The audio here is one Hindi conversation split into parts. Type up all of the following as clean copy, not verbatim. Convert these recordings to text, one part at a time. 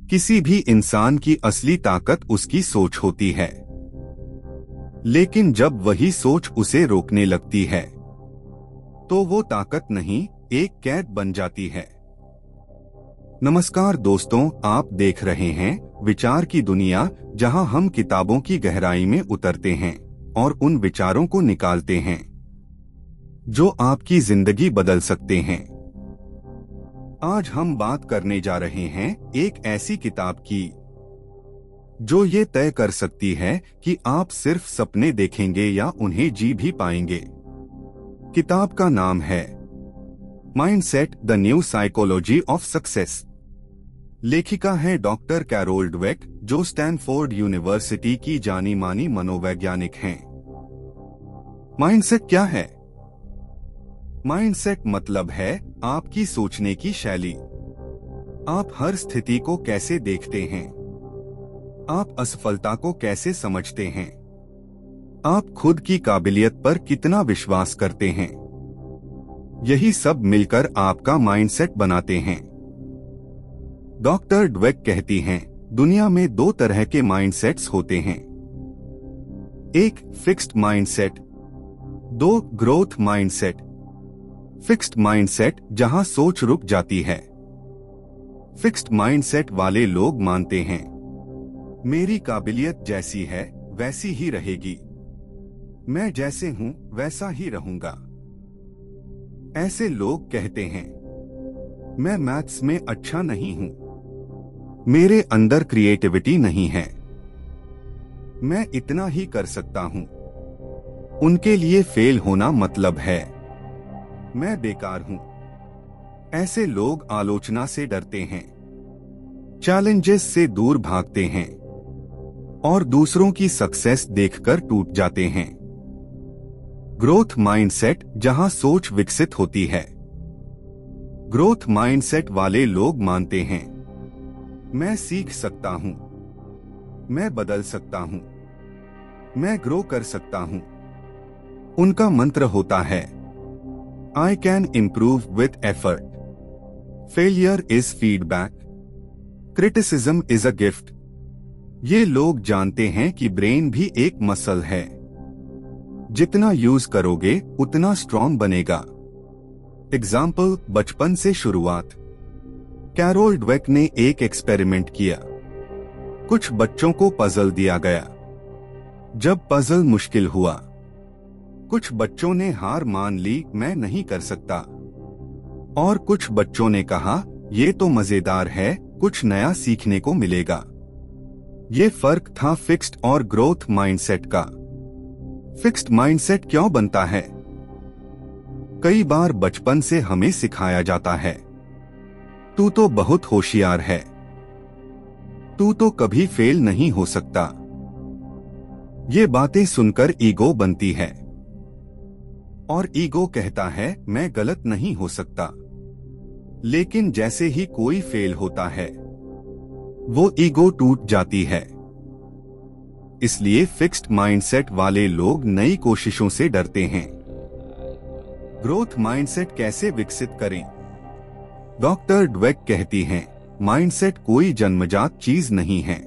किसी भी इंसान की असली ताकत उसकी सोच होती है, लेकिन जब वही सोच उसे रोकने लगती है तो वो ताकत नहीं, एक कैद बन जाती है। नमस्कार दोस्तों, आप देख रहे हैं विचार की दुनिया, जहां हम किताबों की गहराई में उतरते हैं और उन विचारों को निकालते हैं जो आपकी जिंदगी बदल सकते हैं। आज हम बात करने जा रहे हैं एक ऐसी किताब की जो ये तय कर सकती है कि आप सिर्फ सपने देखेंगे या उन्हें जी भी पाएंगे। किताब का नाम है mindset, the new psychology of success. लेखिका है डॉक्टर कैरोल डवेक, जो स्टैनफोर्ड यूनिवर्सिटी की जानी मानी मनोवैज्ञानिक हैं। माइंडसेट क्या है? माइंडसेट मतलब है आपकी सोचने की शैली। आप हर स्थिति को कैसे देखते हैं, आप असफलता को कैसे समझते हैं, आप खुद की काबिलियत पर कितना विश्वास करते हैं। यही सब मिलकर आपका माइंडसेट बनाते हैं। डॉक्टर डवेक कहती हैं, दुनिया में दो तरह के माइंडसेट्स होते हैं, एक फिक्स्ड माइंडसेट, दो ग्रोथ माइंडसेट। फिक्स्ड माइंडसेट जहां सोच रुक जाती है। फिक्स्ड माइंडसेट वाले लोग मानते हैं मेरी काबिलियत जैसी है वैसी ही रहेगी, मैं जैसे हूं वैसा ही रहूंगा। ऐसे लोग कहते हैं मैं मैथ्स में अच्छा नहीं हूं, मेरे अंदर क्रिएटिविटी नहीं है, मैं इतना ही कर सकता हूं। उनके लिए फेल होना मतलब है मैं बेकार हूं। ऐसे लोग आलोचना से डरते हैं, चैलेंजेस से दूर भागते हैं और दूसरों की सक्सेस देखकर टूट जाते हैं। ग्रोथ माइंडसेट जहां सोच विकसित होती है। ग्रोथ माइंडसेट वाले लोग मानते हैं मैं सीख सकता हूं, मैं बदल सकता हूं, मैं ग्रो कर सकता हूं। उनका मंत्र होता है I can improve with effort. Failure is feedback. Criticism is a gift. ये लोग जानते हैं कि ब्रेन भी एक मसल है, जितना यूज करोगे उतना स्ट्रॉन्ग बनेगा। एग्जाम्पल, बचपन से शुरुआत। कैरोल डवेक ने एक एक्सपेरिमेंट किया। कुछ बच्चों को पजल दिया गया। जब पजल मुश्किल हुआ, कुछ बच्चों ने हार मान ली, मैं नहीं कर सकता, और कुछ बच्चों ने कहा ये तो मजेदार है, कुछ नया सीखने को मिलेगा। ये फर्क था फिक्स्ड और ग्रोथ माइंडसेट का। फिक्स्ड माइंडसेट क्यों बनता है? कई बार बचपन से हमें सिखाया जाता है तू तो बहुत होशियार है, तू तो कभी फेल नहीं हो सकता। ये बातें सुनकर ईगो बनती है और ईगो कहता है मैं गलत नहीं हो सकता। लेकिन जैसे ही कोई फेल होता है वो ईगो टूट जाती है। इसलिए फिक्स्ड माइंडसेट वाले लोग नई कोशिशों से डरते हैं। ग्रोथ माइंडसेट कैसे विकसित करें? डॉक्टर डवेक कहती हैं माइंडसेट कोई जन्मजात चीज नहीं है,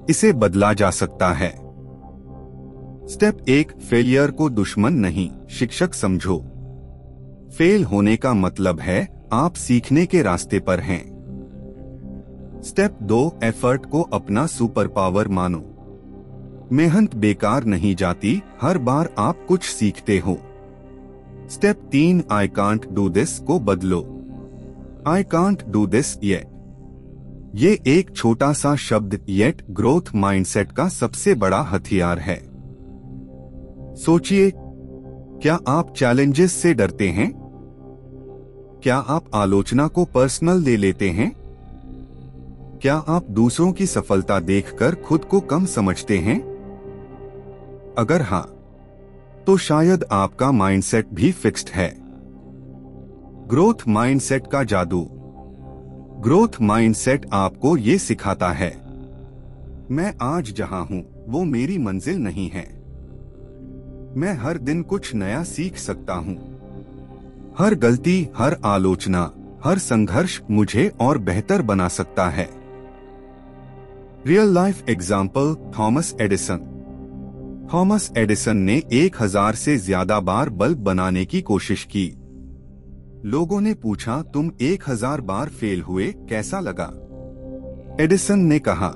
इसे बदला जा सकता है। स्टेप 1, फेलियर को दुश्मन नहीं, शिक्षक समझो। फेल होने का मतलब है आप सीखने के रास्ते पर हैं। स्टेप 2, एफर्ट को अपना सुपर पावर मानो। मेहनत बेकार नहीं जाती, हर बार आप कुछ सीखते हो। Step 3, I can't do this को बदलो। I can't do this yet. ये एक छोटा सा शब्द येट ग्रोथ माइंडसेट का सबसे बड़ा हथियार है। सोचिए, क्या आप चैलेंजेस से डरते हैं? क्या आप आलोचना को पर्सनल ले लेते हैं? क्या आप दूसरों की सफलता देखकर खुद को कम समझते हैं? अगर हाँ, तो शायद आपका माइंडसेट भी फिक्स्ड है। ग्रोथ माइंडसेट का जादू। ग्रोथ माइंडसेट आपको ये सिखाता है मैं आज जहां हूं वो मेरी मंजिल नहीं है, मैं हर दिन कुछ नया सीख सकता हूँ। हर गलती, हर आलोचना, हर संघर्ष मुझे और बेहतर बना सकता है। Real life example Thomas Edison. Thomas Edison ने 1000 से ज्यादा बार बल्ब बनाने की कोशिश की। लोगों ने पूछा, तुम 1000 बार फेल हुए, कैसा लगा? एडिसन ने कहा,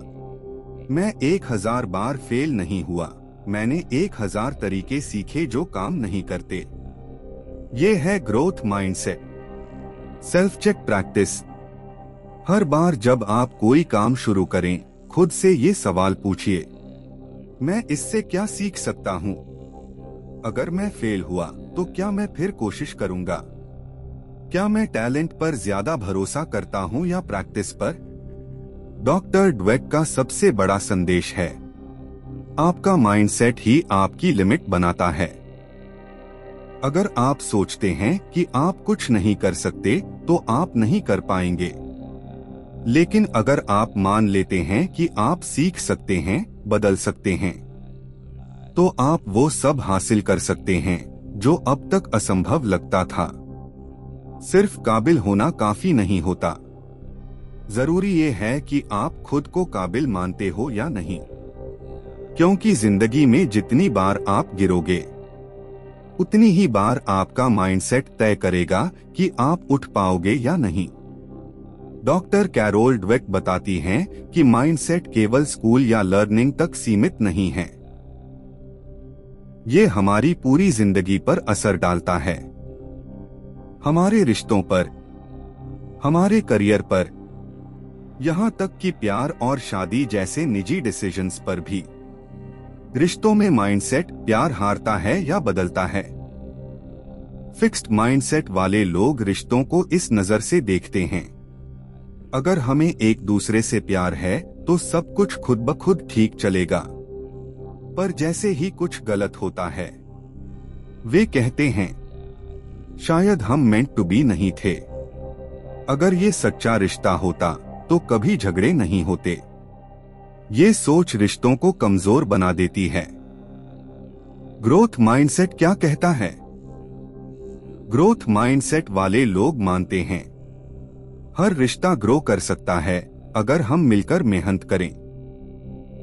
मैं 1000 बार फेल नहीं हुआ, मैंने 1000 तरीके सीखे जो काम नहीं करते। ये है growth mindset. Self check practice. हर बार जब आप कोई काम शुरू करें, खुद से ये सवाल पूछिए, मैं इससे क्या सीख सकता हूँ? अगर मैं फेल हुआ तो क्या मैं फिर कोशिश करूंगा? क्या मैं टैलेंट पर ज्यादा भरोसा करता हूँ या प्रैक्टिस पर? डॉक्टर ड्वेक का सबसे बड़ा संदेश है, आपका माइंडसेट ही आपकी लिमिट बनाता है। अगर आप सोचते हैं कि आप कुछ नहीं कर सकते, तो आप नहीं कर पाएंगे। लेकिन अगर आप मान लेते हैं कि आप सीख सकते हैं, बदल सकते हैं, तो आप वो सब हासिल कर सकते हैं जो अब तक असंभव लगता था। सिर्फ काबिल होना काफी नहीं होता, जरूरी ये है कि आप खुद को काबिल मानते हो या नहीं। क्योंकि जिंदगी में जितनी बार आप गिरोगे, उतनी ही बार आपका माइंडसेट तय करेगा कि आप उठ पाओगे या नहीं। डॉक्टर कैरोल ड्वेक बताती हैं कि माइंडसेट केवल स्कूल या लर्निंग तक सीमित नहीं है। ये हमारी पूरी जिंदगी पर असर डालता है, हमारे रिश्तों पर, हमारे करियर पर, यहाँ तक कि प्यार और शादी जैसे निजी डिसीजंस पर भी। रिश्तों में माइंडसेट प्यार हारता है या बदलता है? फिक्स्ड माइंडसेट वाले लोग रिश्तों को इस नजर से देखते हैं, अगर हमें एक दूसरे से प्यार है तो सब कुछ खुद ब खुद ठीक चलेगा। पर जैसे ही कुछ गलत होता है, वे कहते हैं, शायद हम मेंट टू बी नहीं थे। अगर ये सच्चा रिश्ता होता तो कभी झगड़े नहीं होते। ये सोच रिश्तों को कमजोर बना देती है। ग्रोथ माइंडसेट क्या कहता है? ग्रोथ माइंडसेट वाले लोग मानते हैं, हर रिश्ता ग्रो कर सकता है अगर हम मिलकर मेहनत करें।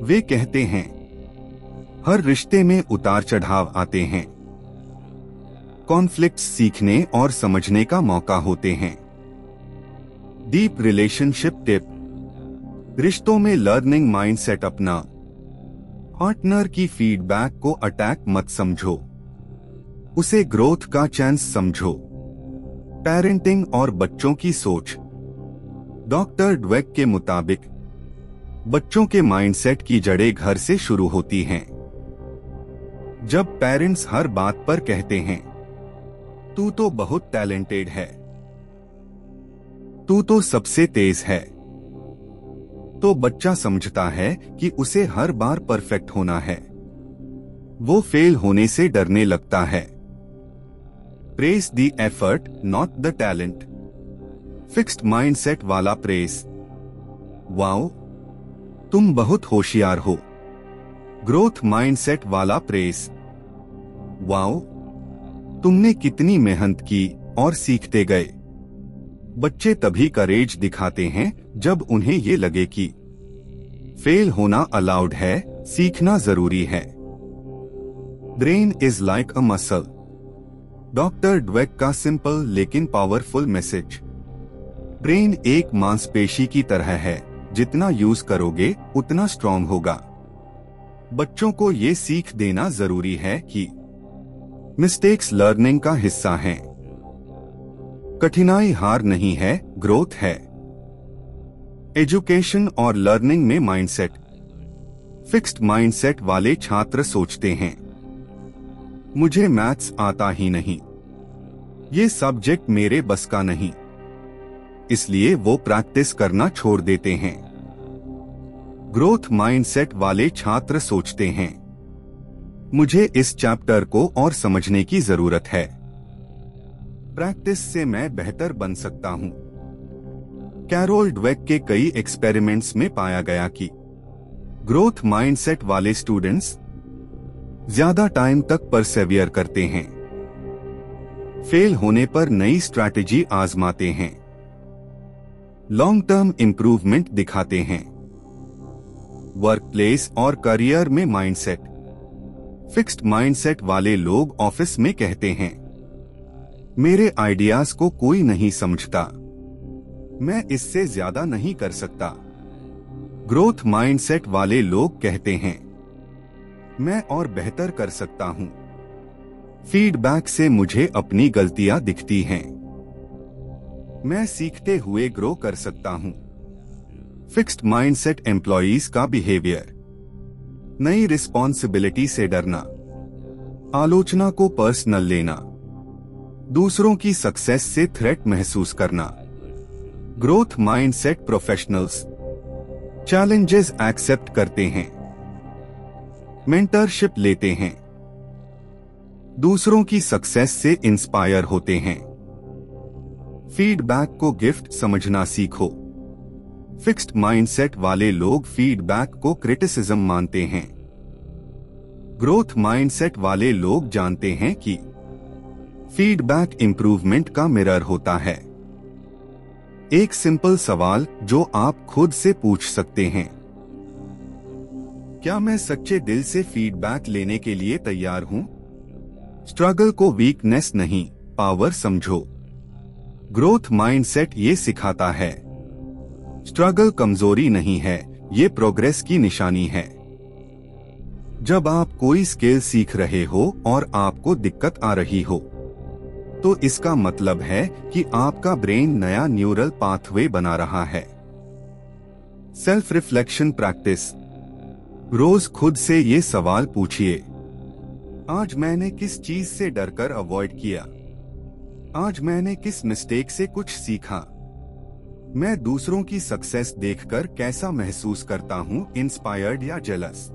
वे कहते हैं, हर रिश्ते में उतार चढ़ाव आते हैं, कॉन्फ्लिक्ट्स सीखने और समझने का मौका होते हैं। Deep relationship tip. रिश्तों में लर्निंग माइंडसेट अपना। पार्टनर की फीडबैक को अटैक मत समझो, उसे ग्रोथ का चांस समझो। पेरेंटिंग और बच्चों की सोच। डॉक्टर ड्वेक के मुताबिक बच्चों के माइंडसेट की जड़ें घर से शुरू होती हैं। जब पेरेंट्स हर बात पर कहते हैं, तू तो बहुत टैलेंटेड है, तू तो सबसे तेज है, तो बच्चा समझता है कि उसे हर बार परफेक्ट होना है। वो फेल होने से डरने लगता है। Praise the effort not the talent. Fixed mindset वाला प्रेज, वाओ तुम बहुत होशियार हो। ग्रोथ माइंडसेट वाला प्रेज, वाओ तुमने कितनी मेहनत की और सीखते गए। बच्चे तभी करेज दिखाते हैं जब उन्हें ये लगे कि फेल होना अलाउड है, सीखना जरूरी है। Brain is like a muscle. Doctor Dweck का सिंपल लेकिन पावरफुल मैसेज। ब्रेन एक मांसपेशी की तरह है, जितना यूज करोगे उतना स्ट्रॉन्ग होगा। बच्चों को ये सीख देना जरूरी है कि मिस्टेक्स लर्निंग का हिस्सा हैं। कठिनाई हार नहीं है, ग्रोथ है। एजुकेशन और लर्निंग में माइंडसेट। फिक्स्ड माइंडसेट वाले छात्र सोचते हैं, मुझे मैथ्स आता ही नहीं, ये सब्जेक्ट मेरे बस का नहीं, इसलिए वो प्रैक्टिस करना छोड़ देते हैं। ग्रोथ माइंडसेट वाले छात्र सोचते हैं, मुझे इस चैप्टर को और समझने की जरूरत है, प्रैक्टिस से मैं बेहतर बन सकता हूं। कैरोल ड्वेक के कई एक्सपेरिमेंट्स में पाया गया कि ग्रोथ माइंडसेट वाले स्टूडेंट्स ज्यादा टाइम तक परसेवियर करते हैं, फेल होने पर नई स्ट्रैटेजी आजमाते हैं, लॉन्ग टर्म इंप्रूवमेंट दिखाते हैं। वर्कप्लेस और करियर में माइंडसेट। फिक्स्ड माइंडसेट वाले लोग ऑफिस में कहते हैं, मेरे आइडियाज को कोई नहीं समझता, मैं इससे ज्यादा नहीं कर सकता। ग्रोथ माइंडसेट वाले लोग कहते हैं, मैं और बेहतर कर सकता हूं। फीडबैक से मुझे अपनी गलतियां दिखती हैं, मैं सीखते हुए ग्रो कर सकता हूं। फिक्स्ड माइंडसेट एम्प्लॉइज का बिहेवियर, नई रिस्पॉन्सिबिलिटी से डरना, आलोचना को पर्सनल लेना, दूसरों की सक्सेस से थ्रेट महसूस करना। Growth mindset professionals challenges accept करते हैं, मेंटरशिप लेते हैं, दूसरों की सक्सेस से इंस्पायर होते हैं। फीडबैक को गिफ्ट समझना सीखो। फिक्स्ड माइंडसेट वाले लोग फीडबैक को क्रिटिसिज्म मानते हैं। ग्रोथ माइंडसेट वाले लोग जानते हैं कि फीडबैक इंप्रूवमेंट का मिरर होता है। एक सिंपल सवाल जो आप खुद से पूछ सकते हैं, क्या मैं सच्चे दिल से फीडबैक लेने के लिए तैयार हूं? स्ट्रगल को वीकनेस नहीं, पावर समझो। ग्रोथ माइंडसेट ये सिखाता है, स्ट्रगल कमजोरी नहीं है, ये प्रोग्रेस की निशानी है। जब आप कोई स्किल सीख रहे हो और आपको दिक्कत आ रही हो, तो इसका मतलब है कि आपका ब्रेन नया न्यूरल पाथवे बना रहा है। सेल्फ रिफ्लेक्शन प्रैक्टिस, रोज खुद से ये सवाल पूछिए, आज मैंने किस चीज से डरकर अवॉइड किया? आज मैंने किस मिस्टेक से कुछ सीखा? मैं दूसरों की सक्सेस देखकर कैसा महसूस करता हूँ, इंस्पायर्ड या जेलस?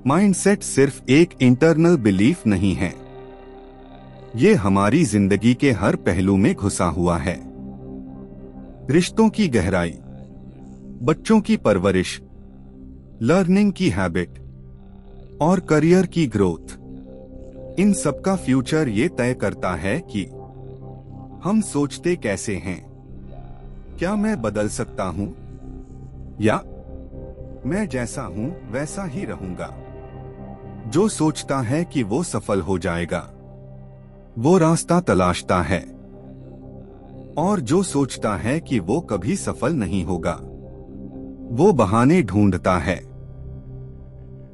माइंडसेट सिर्फ एक इंटरनल बिलीफ नहीं है, ये हमारी जिंदगी के हर पहलू में घुसा हुआ है। रिश्तों की गहराई, बच्चों की परवरिश, लर्निंग की हैबिट और करियर की ग्रोथ, इन सबका फ्यूचर ये तय करता है कि हम सोचते कैसे हैं। क्या मैं बदल सकता हूं या मैं जैसा हूं वैसा ही रहूंगा? जो सोचता है कि वो सफल हो जाएगा, वो रास्ता तलाशता है, और जो सोचता है कि वो कभी सफल नहीं होगा, वो बहाने ढूंढता है।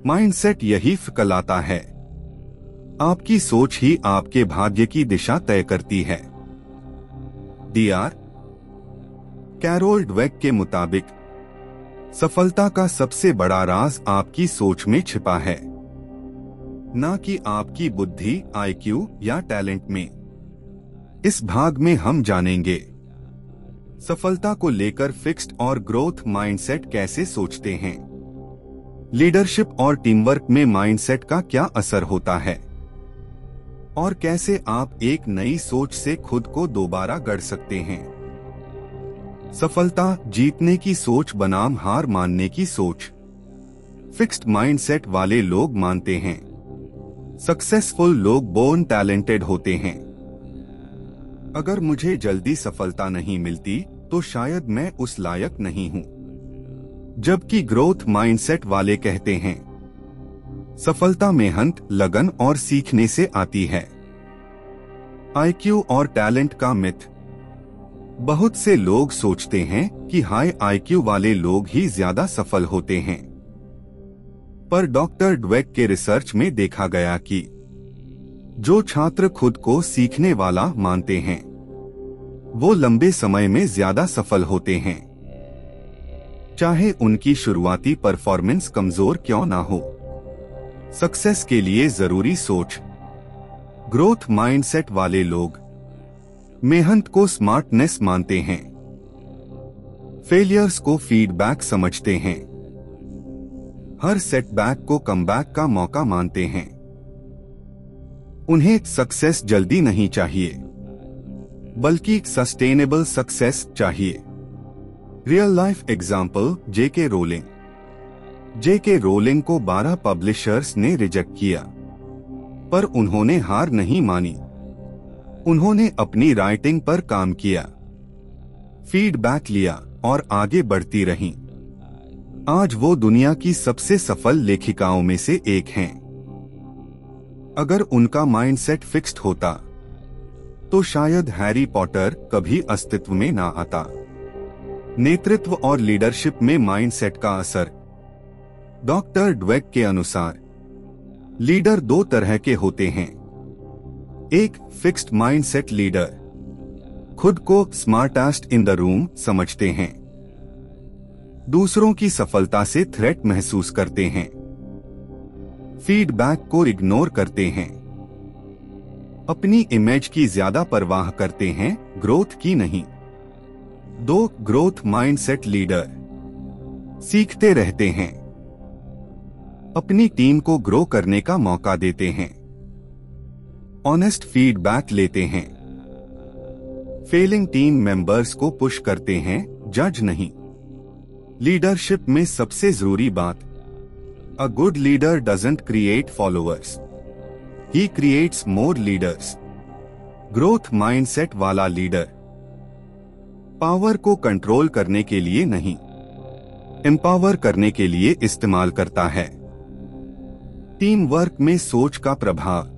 माइंडसेट यही फकलाता है। आपकी सोच ही आपके भाग्य की दिशा तय करती है। डीआर कैरोल ड्वेक के मुताबिक सफलता का सबसे बड़ा राज आपकी सोच में छिपा है, ना कि आपकी बुद्धि, आईक्यू या टैलेंट में। इस भाग में हम जानेंगे सफलता को लेकर फिक्स्ड और ग्रोथ माइंडसेट कैसे सोचते हैं, लीडरशिप और टीमवर्क में माइंडसेट का क्या असर होता है, और कैसे आप एक नई सोच से खुद को दोबारा गढ़ सकते हैं। सफलता जीतने की सोच बनाम हार मानने की सोच। फिक्स्ड माइंडसेट वाले लोग मानते हैं सक्सेसफुल लोग बोर्न टैलेंटेड होते हैं। अगर मुझे जल्दी सफलता नहीं मिलती तो शायद मैं उस लायक नहीं हूं। जबकि ग्रोथ माइंडसेट वाले कहते हैं सफलता मेहनत, लगन और सीखने से आती है। आईक्यू और टैलेंट का मिथ। बहुत से लोग सोचते हैं कि हाई आईक्यू वाले लोग ही ज्यादा सफल होते हैं, पर डॉक्टर ड्वेक के रिसर्च में देखा गया कि जो छात्र खुद को सीखने वाला मानते हैं, वो लंबे समय में ज्यादा सफल होते हैं, चाहे उनकी शुरुआती परफॉर्मेंस कमजोर क्यों ना हो। सक्सेस के लिए जरूरी सोच। ग्रोथ माइंडसेट वाले लोग मेहनत को स्मार्टनेस मानते हैं, फेलियर्स को फीडबैक समझते हैं, हर सेटबैक को कमबैक का मौका मानते हैं। उन्हें सक्सेस जल्दी नहीं चाहिए, बल्कि सस्टेनेबल सक्सेस चाहिए। रियल लाइफ एग्जाम्पल, जेके रोलिंग। जेके रोलिंग को 12 पब्लिशर्स ने रिजेक्ट किया, पर उन्होंने हार नहीं मानी। उन्होंने अपनी राइटिंग पर काम किया, फीडबैक लिया और आगे बढ़ती रहीं। आज वो दुनिया की सबसे सफल लेखिकाओं में से एक हैं। अगर उनका माइंडसेट फिक्स्ड होता तो शायद हैरी पॉटर कभी अस्तित्व में ना आता। नेतृत्व और लीडरशिप में माइंडसेट का असर। डॉक्टर ड्वेक के अनुसार लीडर दो तरह के होते हैं। एक फिक्स्ड माइंडसेट लीडर खुद को स्मार्टेस्ट इन द रूम समझते हैं, दूसरों की सफलता से थ्रेट महसूस करते हैं, फीडबैक को इग्नोर करते हैं, अपनी इमेज की ज्यादा परवाह करते हैं, ग्रोथ की नहीं। दो ग्रोथ माइंडसेट लीडर सीखते रहते हैं, अपनी टीम को ग्रो करने का मौका देते हैं, ऑनेस्ट फीडबैक लेते हैं, फेलिंग टीम मेंबर्स को पुश करते हैं, जज नहीं। लीडरशिप में सबसे जरूरी बात, a good leader doesn't create followers, he creates more leaders. Growth mindset वाला लीडर पावर को कंट्रोल करने के लिए नहीं, एम्पावर करने के लिए इस्तेमाल करता है। टीम वर्क में सोच का प्रभाव।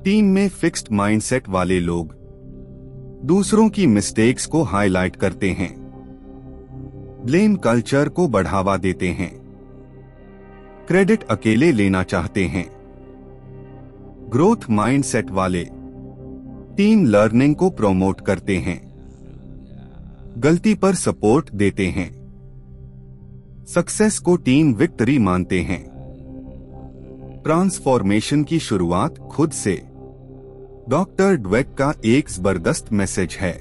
टीम में फिक्स्ड माइंडसेट वाले लोग दूसरों की मिस्टेक्स को हाईलाइट करते हैं, ब्लेम कल्चर को बढ़ावा देते हैं, क्रेडिट अकेले लेना चाहते हैं। ग्रोथ माइंडसेट वाले टीम लर्निंग को प्रमोट करते हैं, गलती पर सपोर्ट देते हैं, सक्सेस को टीम विक्ट्री मानते हैं। ट्रांसफॉर्मेशन की शुरुआत खुद से। डॉक्टर ड्वेक का एक जबरदस्त मैसेज है,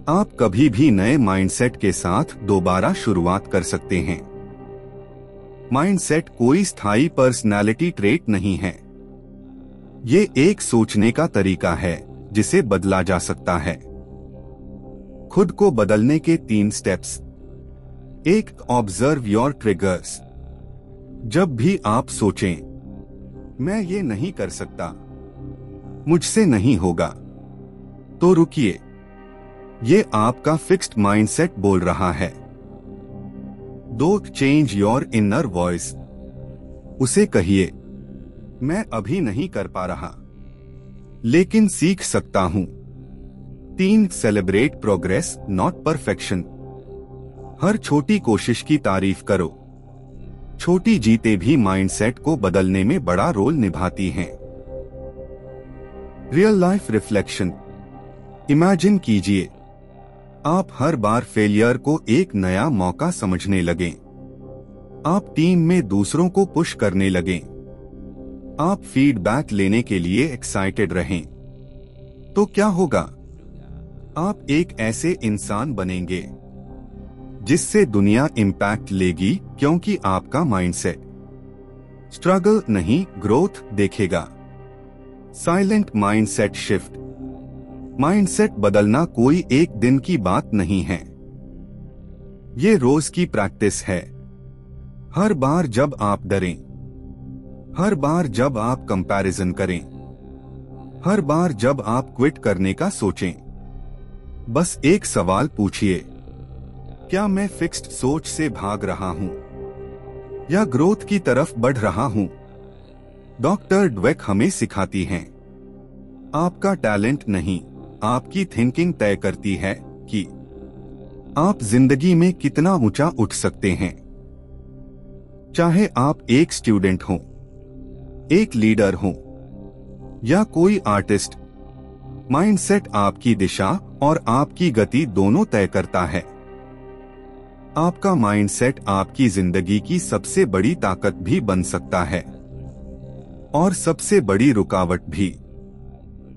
आप कभी भी नए माइंडसेट के साथ दोबारा शुरुआत कर सकते हैं। माइंडसेट कोई स्थायी पर्सनालिटी ट्रेट नहीं है, ये एक सोचने का तरीका है जिसे बदला जा सकता है। खुद को बदलने के 3 स्टेप्स। 1. Observe your triggers. जब भी आप सोचें मैं ये नहीं कर सकता, मुझसे नहीं होगा, तो रुकिए, ये आपका फिक्स्ड माइंडसेट बोल रहा है। 2. Change your inner voice. उसे कहिए मैं अभी नहीं कर पा रहा, लेकिन सीख सकता हूं। 3. Celebrate progress not perfection. हर छोटी कोशिश की तारीफ करो। छोटी जीतें भी माइंडसेट को बदलने में बड़ा रोल निभाती हैं। Real life reflection. इमेजिन कीजिए आप हर बार फेलियर को एक नया मौका समझने लगें। आप टीम में दूसरों को पुश करने लगें। आप फीडबैक लेने के लिए एक्साइटेड रहें। तो क्या होगा? आप एक ऐसे इंसान बनेंगे जिससे दुनिया इम्पैक्ट लेगी, क्योंकि आपका माइंडसेट स्ट्रगल नहीं ग्रोथ देखेगा। Silent mindset shift. माइंडसेट बदलना कोई एक दिन की बात नहीं है, ये रोज की प्रैक्टिस है। हर बार जब आप डरें, हर बार जब आप कंपैरिजन करें, हर बार जब आप क्विट करने का सोचें, बस एक सवाल पूछिए, क्या मैं फिक्स्ड सोच से भाग रहा हूं या ग्रोथ की तरफ बढ़ रहा हूं? डॉक्टर ड्वेक हमें सिखाती हैं, आपका टैलेंट नहीं, आपकी थिंकिंग तय करती है कि आप जिंदगी में कितना ऊंचा उठ सकते हैं। चाहे आप एक स्टूडेंट हों, एक लीडर हों या कोई आर्टिस्ट, माइंडसेट आपकी दिशा और आपकी गति दोनों तय करता है। आपका माइंडसेट आपकी जिंदगी की सबसे बड़ी ताकत भी बन सकता है और सबसे बड़ी रुकावट भी।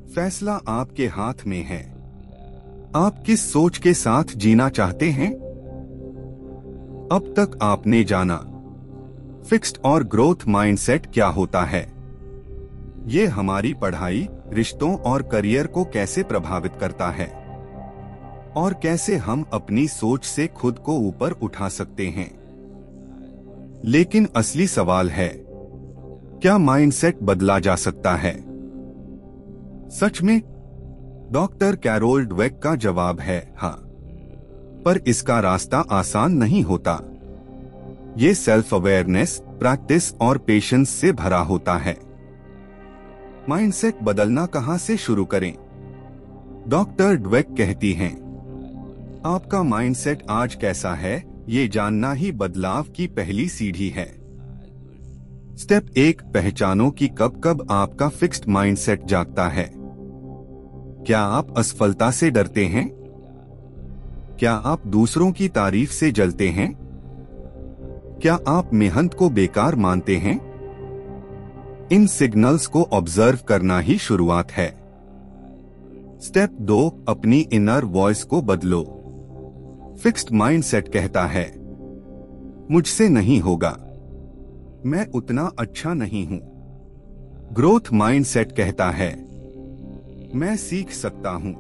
फैसला आपके हाथ में है, आप किस सोच के साथ जीना चाहते हैं। अब तक आपने जाना फिक्स्ड और ग्रोथ माइंडसेट क्या होता है, ये हमारी पढ़ाई, रिश्तों और करियर को कैसे प्रभावित करता है और कैसे हम अपनी सोच से खुद को ऊपर उठा सकते हैं। लेकिन असली सवाल है, क्या माइंडसेट बदला जा सकता है? सच में? डॉक्टर कैरोल ड्वेक का जवाब है हाँ, पर इसका रास्ता आसान नहीं होता। ये सेल्फ अवेयरनेस, प्रैक्टिस और पेशेंस से भरा होता है। माइंडसेट बदलना कहां से शुरू करें? डॉक्टर ड्वेक कहती हैं, आपका माइंडसेट आज कैसा है, ये जानना ही बदलाव की पहली सीढ़ी है। स्टेप 1, पहचानो कि कब कब आपका फिक्स्ड माइंडसेट जागता है। क्या आप असफलता से डरते हैं? क्या आप दूसरों की तारीफ से जलते हैं? क्या आप मेहनत को बेकार मानते हैं? इन सिग्नल्स को ऑब्जर्व करना ही शुरुआत है। स्टेप 2, अपनी इनर वॉइस को बदलो। फिक्स्ड माइंडसेट कहता है, मुझसे नहीं होगा, मैं उतना अच्छा नहीं हूं। ग्रोथ माइंडसेट कहता है, मैं सीख सकता हूं,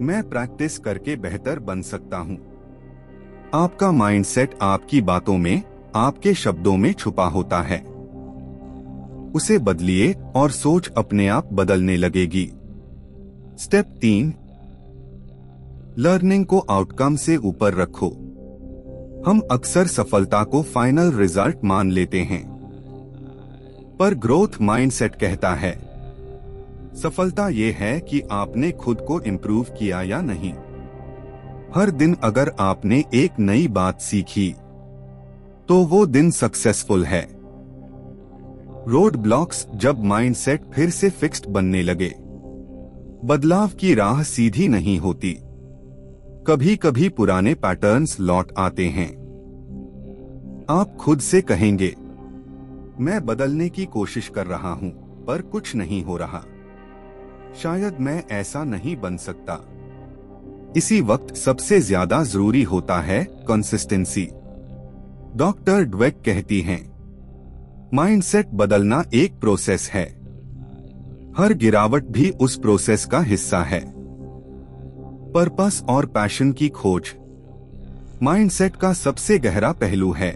मैं प्रैक्टिस करके बेहतर बन सकता हूं। आपका माइंडसेट आपकी बातों में, आपके शब्दों में छुपा होता है। उसे बदलिए और सोच अपने आप बदलने लगेगी। स्टेप 3, लर्निंग को आउटकम से ऊपर रखो। हम अक्सर सफलता को फाइनल रिजल्ट मान लेते हैं, पर ग्रोथ माइंडसेट कहता है, सफलता ये है कि आपने खुद को इम्प्रूव किया या नहीं। हर दिन अगर आपने एक नई बात सीखी, तो वो दिन सक्सेसफुल है। रोड ब्लॉक्स, जब माइंडसेट फिर से फिक्स्ड बनने लगे। बदलाव की राह सीधी नहीं होती, कभी कभी पुराने पैटर्न्स लौट आते हैं। आप खुद से कहेंगे, मैं बदलने की कोशिश कर रहा हूं, पर कुछ नहीं हो रहा, शायद मैं ऐसा नहीं बन सकता। इसी वक्त सबसे ज्यादा जरूरी होता है कंसिस्टेंसी। डॉक्टर ड्वेक कहती हैं, माइंडसेट बदलना एक प्रोसेस है, हर गिरावट भी उस प्रोसेस का हिस्सा है। पर्पस और पैशन की खोज माइंडसेट का सबसे गहरा पहलू है।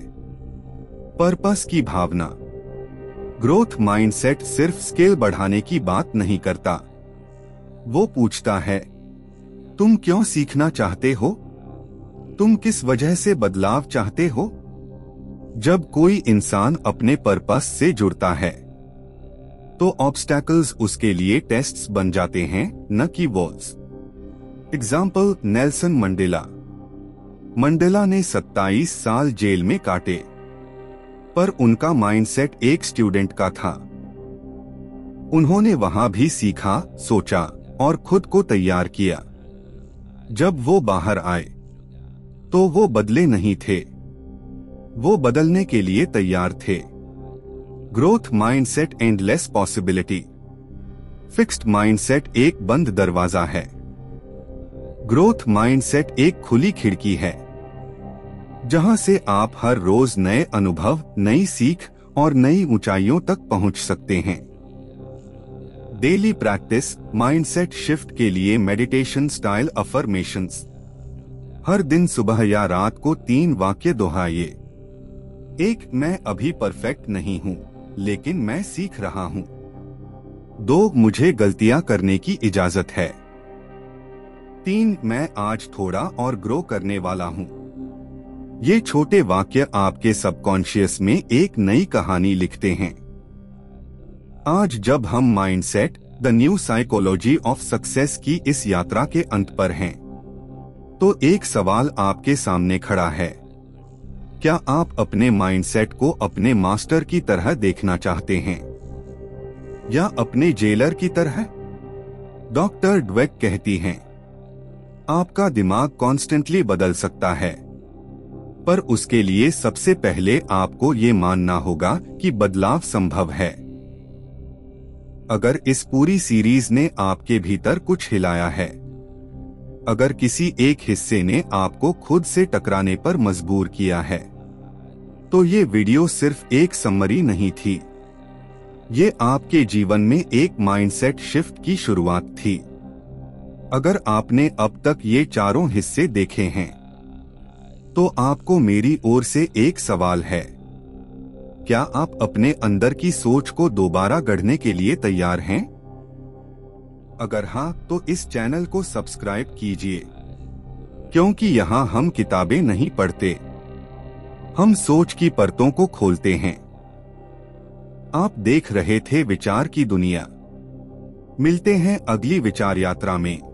पर्पस की भावना। ग्रोथ माइंडसेट सिर्फ स्किल बढ़ाने की बात नहीं करता, वो पूछता है, तुम क्यों सीखना चाहते हो? तुम किस वजह से बदलाव चाहते हो? जब कोई इंसान अपने पर्पस से जुड़ता है, तो ऑब्स्टैकल्स उसके लिए टेस्ट्स बन जाते हैं, न कि walls. Example, Nelson Mandela. Mandela ने 27 साल जेल में काटे, पर उनका माइंडसेट एक स्टूडेंट का था। उन्होंने वहां भी सीखा, सोचा और खुद को तैयार किया। जब वो बाहर आए, तो वो बदले नहीं थे, वो बदलने के लिए तैयार थे। Growth mindset endless possibility. Fixed mindset एक बंद दरवाजा है, ग्रोथ माइंडसेट एक खुली खिड़की है, जहां से आप हर रोज नए अनुभव, नई सीख और नई ऊंचाइयों तक पहुंच सकते हैं। डेली प्रैक्टिस माइंडसेट शिफ्ट के लिए मेडिटेशन स्टाइल अफर्मेशंस। हर दिन सुबह या रात को 3 वाक्य दोहराइए। 1, मैं अभी परफेक्ट नहीं हूं, लेकिन मैं सीख रहा हूं। 2, मुझे गलतियां करने की इजाजत है। 3, मैं आज थोड़ा और ग्रो करने वाला हूं। ये छोटे वाक्य आपके सबकॉन्शियस में एक नई कहानी लिखते हैं। आज जब हम mindset, the new psychology of success की इस यात्रा के अंत पर हैं, तो एक सवाल आपके सामने खड़ा है। क्या आप अपने माइंडसेट को अपने मास्टर की तरह देखना चाहते हैं या अपने जेलर की तरह? डॉक्टर ड्वेक कहती हैं, आपका दिमाग कॉन्स्टेंटली बदल सकता है, पर उसके लिए सबसे पहले आपको ये मानना होगा कि बदलाव संभव है। अगर इस पूरी सीरीज ने आपके भीतर कुछ हिलाया है, अगर किसी एक हिस्से ने आपको खुद से टकराने पर मजबूर किया है, तो ये वीडियो सिर्फ एक समरी नहीं थी, ये आपके जीवन में एक माइंडसेट शिफ्ट की शुरुआत थी। अगर आपने अब तक ये चारों हिस्से देखे हैं, तो आपको मेरी ओर से एक सवाल है, क्या आप अपने अंदर की सोच को दोबारा गढ़ने के लिए तैयार हैं? अगर हाँ, तो इस चैनल को सब्सक्राइब कीजिए, क्योंकि यहाँ हम किताबें नहीं पढ़ते, हम सोच की परतों को खोलते हैं। आप देख रहे थे विचार की दुनिया। मिलते हैं अगली विचार यात्रा में।